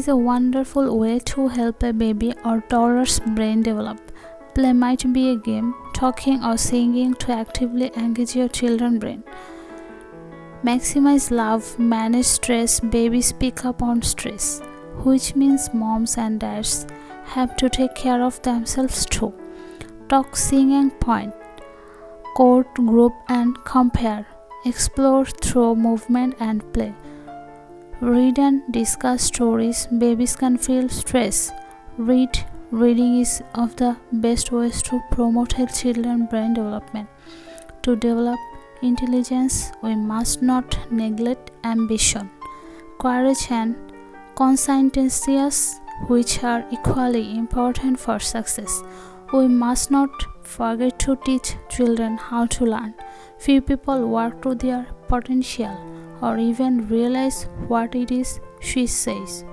is a wonderful way to help a baby or toddler's brain develop. Play might be a game, talking or singing to actively engage your children's brain. Maximize love, manage stress. Babies pick up on stress, which means moms and dads have to take care of themselves too. Talk, sing and point. Quote, group and compare. Explore through movement and play. Read and discuss stories. Babies can feel stress. Reading is one of the best ways to promote children's brain development. To develop intelligence, we must not neglect ambition, courage and conscientiousness, which are equally important for success. We must not forget to teach children how to learn. Few people work to their potential or even realize what it is she says.